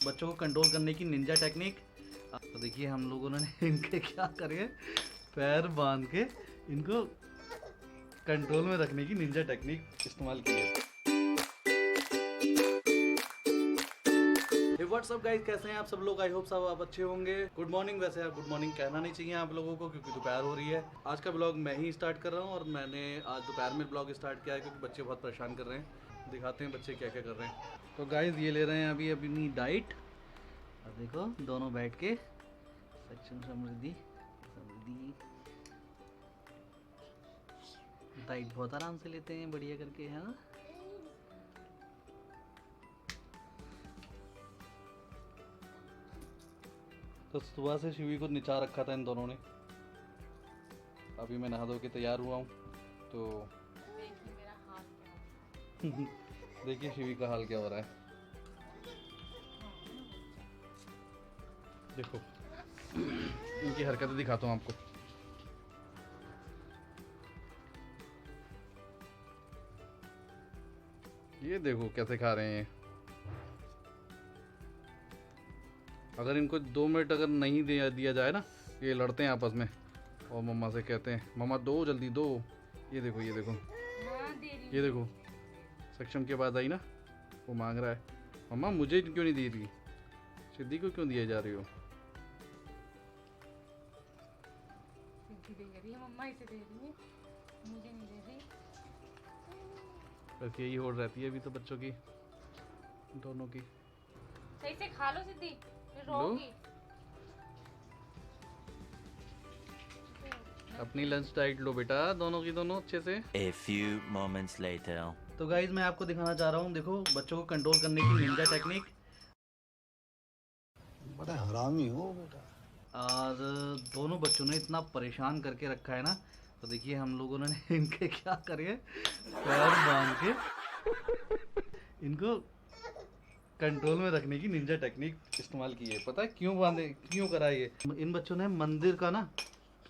बच्चों को कंट्रोल करने की निंजा टेक्निक। तो देखिए हम लोगों ने इनके क्या करे, पैर बांध के इनको कंट्रोल में रखने की निंजा टेक्निक इस्तेमाल की है। व्हाट्सअप गाइस, कैसे हैं आप सब लोग? आई होप सब आप अच्छे होंगे। Good morning. वैसे यार गुड मॉर्निंग कहना नहीं चाहिए आप लोगों को क्योंकि दोपहर हो रही है। आज का ब्लॉग मैं ही स्टार्ट कर रहा हूँ और मैंने आज दोपहर में ब्लॉग स्टार्ट किया है क्योंकि बच्चे बहुत परेशान कर रहे हैं। दिखाते हैं बच्चे क्या क्या कर रहे हैं। तो गाइस ये ले रहे हैं अभी अपनी डाइट। और देखो दोनों बैठ के सक्षम समृद्धि डाइट बहुत आराम से लेते हैं, बढ़िया करके, है ना। तो सुबह से शिवी को निचा रखा था इन दोनों ने। अभी मैं नहा धो के तैयार हुआ हूँ। तो देखिए मेरा हाथ क्या देखिए शिवी का हाल क्या हो रहा है। देखो इनकी हरकतें दिखाता हूँ आपको। ये देखो कैसे खा रहे हैं। अगर इनको 2 मिनट अगर नहीं दिया जाए ना, ये लड़ते हैं आपस में और मम्मा से कहते हैं मम्मा दो, जल्दी दो। ये देखो ये देखो ये देखो, सक्षम के बाद आई ना, वो मांग रहा है मम्मा मुझे क्यों नहीं दे रही, सिद्धि को क्यों दिए जा रही हो। सिद्धि दे रही है, मम्मा इसे दे रही है, मुझे नहीं दे रही। बस यही होड़ रहती है अभी तो बच्चों की, दोनों की। सही से खा लो सिद्धि, फिर लो। रोगी। अपनी लंच डाइट लो बेटा, दोनों की दोनों अच्छे से। A few moments later. तो गाइज मैं आपको दिखाना चाह रहा हूँ, देखो बच्चों को कंट्रोल करने की निंजा टेक्निक। बड़ा हरामी हो बेटा। और दोनों बच्चों ने इतना परेशान करके रखा है ना। तो देखिए हम लोगों ने इनके क्या करे, पैर बांध के इनको कंट्रोल में रखने की निंजा टेक्निक इस्तेमाल की है। पता है क्यों बांधे, क्यों करा ये? इन बच्चों ने मंदिर का ना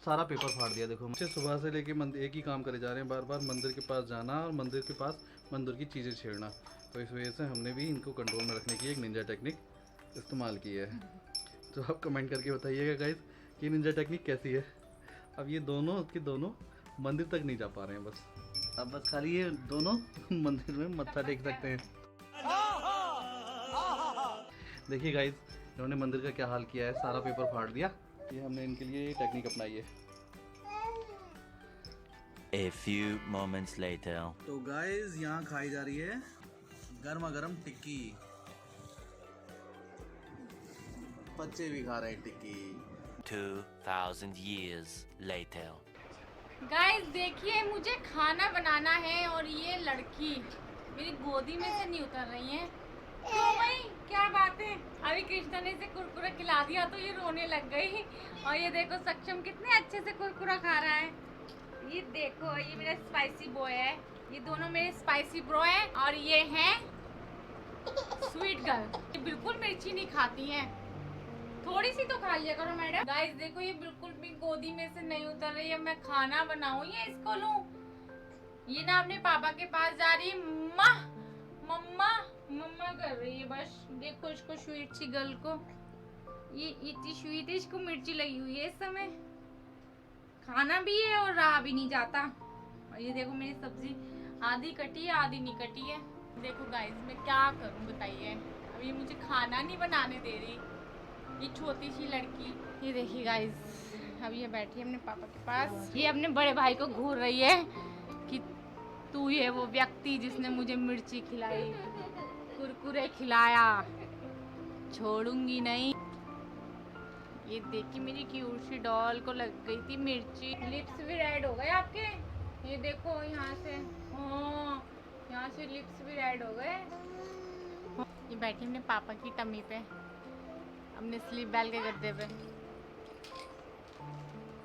सारा पेपर फाड़ दिया। देखो बच्चे सुबह से लेके मंदिर एक ही काम करे जा रहे हैं, बार बार मंदिर के पास जाना और मंदिर के पास मंदिर की चीज़ें छेड़ना। तो इस वजह से हमने भी इनको कंट्रोल में रखने की एक निंजा टेक्निक इस्तेमाल की है। तो आप कमेंट करके बताइएगा गाइस कि निंजा टेक्निक कैसी है। अब ये दोनों के दोनों मंदिर तक नहीं जा पा रहे हैं, बस अब बस खाली ये दोनों मंदिर में मत्था टेक सकते हैं। देखिए गाइस इन्होंने मंदिर का क्या हाल किया है, सारा पेपर फाड़ दिया। ये हमने इनके लिए ये टेक्निक अपनाई है। A few moments later. तो गाइस यहाँ खाई जा रही है गर्मा गर्म टिक्की। बच्चे भी खा रहे हैं टिक्की। 2000 years later. गाइस देखिए मुझे खाना बनाना है और ये लड़की मेरी गोदी में से नहीं उतर रही है। क्यों भाई, क्या बात है? अभी कृष्णा ने इसे कुरकुरा खिला दिया तो ये रोने लग गई। और ये देखो सक्षम कितने अच्छे से कुरकुरा खा रहा है। ये देखो ये मेरा स्पाइसी बॉय है, ये दोनों मेरे स्पाइसी ब्रो है। और ये है स्वीट गर्ल, ये बिल्कुल मिर्ची नहीं खाती हैं। थोड़ी सी तो खा लिया करो मैडम। गाइस देखो ये बिल्कुल भी गोदी में से नहीं उतर रही है। मैं खाना बनाऊं या इसको लूं? ये ना अपने पापा के पास जा रही है, मम्मा मम्मा कर रही है बस। देखो इसको स्वीट सी गर्ल को, ये इतनी स्वीट है, इसको मिर्ची लगी हुई है इस समय। खाना भी है और रहा भी नहीं जाता। और ये देखो मेरी सब्जी आधी कटी है आधी नहीं कटी है। देखो गाइस मैं क्या करूं बताइए, अब ये मुझे खाना नहीं बनाने दे रही, ये छोटी सी लड़की। ये देखिए गाइस अब ये बैठी है अपने पापा के पास, ये अपने बड़े भाई को घूर रही है कि तू ही है वो व्यक्ति जिसने मुझे मिर्ची खिलाई, कुरकुरे खिलाया, छोड़ूंगी नहीं। ये देखिए मेरी क्यूट सी डॉल को लग गई थी मिर्ची। लिप्स भी रेड हो गए आपके, ये देखो यहाँ से, हाँ यहाँ से लिप्स भी रेड हो गए। ये बैठी अपने पापा की टमी पे, अपने स्लीप बेल के गद्दे पे।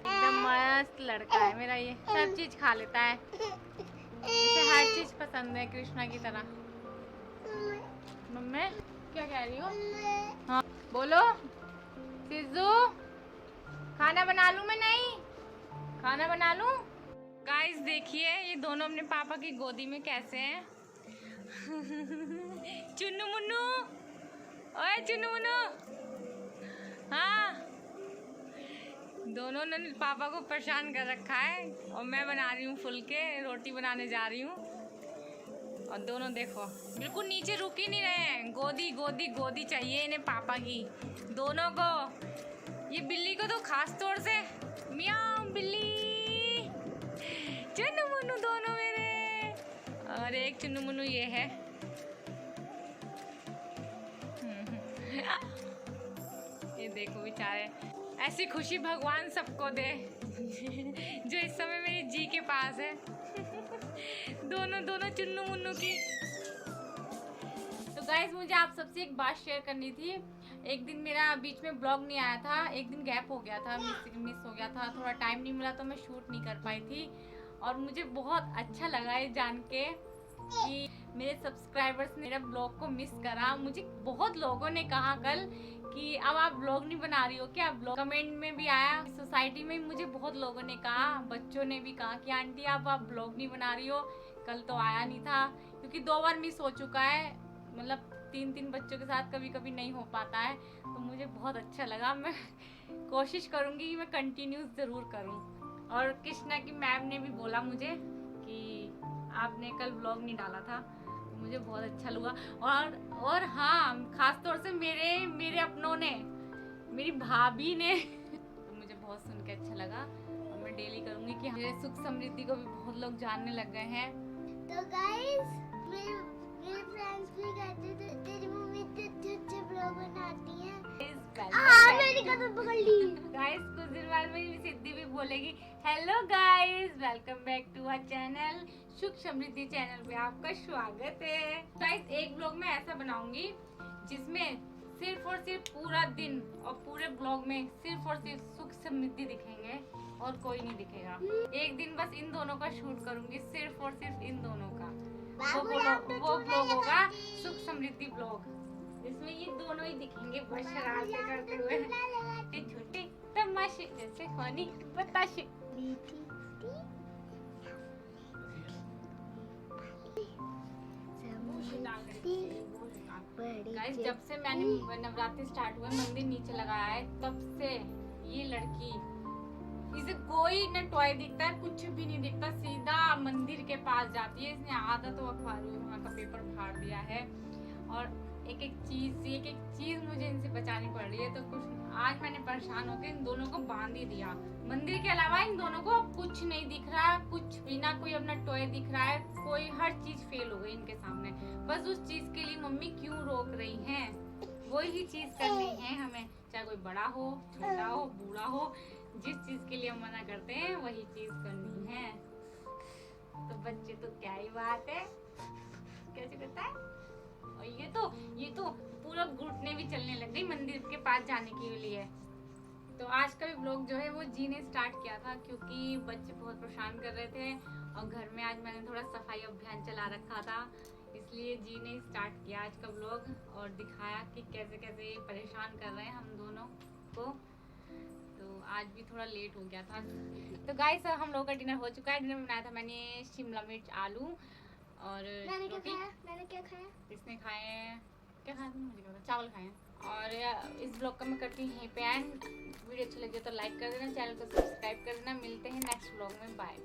एकदम मस्त लड़का है मेरा, ये सब चीज खा लेता है, इसे हर चीज पसंद है कृष्णा की तरह। मम्मी क्या कह रही हो? हाँ बोलो। सिद्धू खाना बना लूं मैं? नहीं खाना बना लूं? गाइस देखिए ये दोनों अपने पापा की गोदी में कैसे हैं। चुन्नू मुन्नू ओए चुन्नू मुन्नू, हाँ दोनों ने पापा को परेशान कर रखा है और मैं बना रही हूँ फुलके, रोटी बनाने जा रही हूँ। और दोनों देखो बिल्कुल नीचे रुक ही नहीं रहे हैं, गोदी गोदी गोदी चाहिए इन्हें पापा की दोनों को। ये बिल्ली को तो खास तौर से, मियाँ बिल्ली, चुन्नू मुन्नू दोनों मेरे, और एक चुन्नू मुन्नू ये है। ये देखो बेचारे, ऐसी खुशी भगवान सबको दे जो इस समय मेरी जी के पास है। दोनों दोनों चुन्नू मुन्नू की। तो गाइस मुझे आप सबसे एक बात शेयर करनी थी। एक दिन मेरा बीच में ब्लॉग नहीं आया था, एक दिन गैप हो गया था, मिस हो गया था, थोड़ा टाइम नहीं मिला तो मैं शूट नहीं कर पाई थी। और मुझे बहुत अच्छा लगा ये जान के कि मेरे सब्सक्राइबर्स ने मेरा ब्लॉग को मिस करा। मुझे बहुत लोगों ने कहा कल कि अब आप ब्लॉग नहीं बना रही हो क्या, ब्लॉग कमेंट में भी आया, सोसाइटी में मुझे बहुत लोगों ने कहा, बच्चों ने भी कहा कि आंटी आप ब्लॉग नहीं बना रही हो। कल तो आया नहीं था क्योंकि 2 बार मिस हो चुका है, मतलब 3 बच्चों के साथ कभी कभी नहीं हो पाता है। तो मुझे बहुत अच्छा लगा, मैं कोशिश करूँगी कि मैं कंटिन्यूस ज़रूर करूँ। और कृष्णा की मैम ने भी बोला मुझे कि आपने कल ब्लॉग नहीं डाला था, तो मुझे बहुत अच्छा लगा। और हाँ, खास तौर से मेरे अपनों ने, मेरी भाभी ने तो मुझे बहुत सुन के अच्छा लगा। और मैं डेली करूँगी कि मेरे सुख समृद्धि को भी बहुत लोग जानने लग गए हैं। तो गाइस मेरे फ्रेंड्स भी कहते थे तेरी मम्मी इतने अच्छे ब्लॉग बनाती है। मैंने कदम पकड़ ली। गाइस कुछ दिन बाद मेरी सिद्धि भी बोलेगी hello guys, welcome back to our channel, Sukh Samriddhi channel पे आपका स्वागत है। गाइस एक ब्लॉग में ऐसा बनाऊंगी जिसमें सिर्फ और सिर्फ पूरा दिन और पूरे ब्लॉग में सिर्फ और सिर्फ सुख समृद्धि दिखेंगे और कोई नहीं दिखेगा। एक दिन बस इन दोनों का शूट करूंगी, सिर्फ और सिर्फ इन दोनों का। वो ब्लॉग होगा सुख समृद्धि ब्लॉग, जिसमें ये दोनों ही दिखेंगे बस शरारतें करते हुए, छोटे छोटे तमाशे जैसे हनी बताशे। गाइस जब से मैंने नवरात्रि स्टार्ट हुए, मंदिर नीचे लगाया है, तब से ये लड़की, इसे कोई न टॉय दिखता है, कुछ भी नहीं दिखता, सीधा मंदिर के पास जाती है। इसने आधा तो वहाँ का पेपर फाड़ दिया है और एक एक चीज मुझे इनसे बचानी पड़ रही है। तो कुछ आज मैंने परेशान होकर इन दोनों को बांध ही दिया। मंदिर के अलावा इन दोनों को कुछ नहीं दिख रहा है, कुछ भी ना कोई अपना टॉय दिख रहा है, कोई हर चीज फेल हो गई इनके सामने। बस उस चीज के लिए मम्मी क्यों रोक रही हैं, वही चीज करनी है हमें, चाहे कोई बड़ा हो, छोटा हो, बूढ़ा हो, जिस चीज के लिए हम मना करते हैं वही चीज करनी है। तो बच्चे तो क्या ही बात है, कैसे करता है। और ये तो पूरा घुटने भी चलने लग गई मंदिर के पास जाने के लिए। तो आज का भी ब्लॉग जो है वो जी ने स्टार्ट किया था क्योंकि बच्चे बहुत परेशान कर रहे थे और घर में आज मैंने थोड़ा सफाई अभियान चला रखा था, इसलिए जी ने स्टार्ट किया आज का ब्लॉग और दिखाया कि कैसे कैसे ये परेशान कर रहे हैं हम दोनों को। तो आज भी थोड़ा लेट हो गया था। तो गाइस हम लोगों का डिनर हो चुका है। डिनर में बनाया था मैंने शिमला मिर्च आलू और मैंने क्या खाया? इसने खाए, क्या खाया था मुझे पता, चावल खाए। और इस ब्लॉग का मैं करती हूँ यहीं पे एंड। वीडियो अच्छी लगी तो लाइक कर देना, चैनल को सब्सक्राइब कर देना। मिलते हैं नेक्स्ट ब्लॉग में, बाय।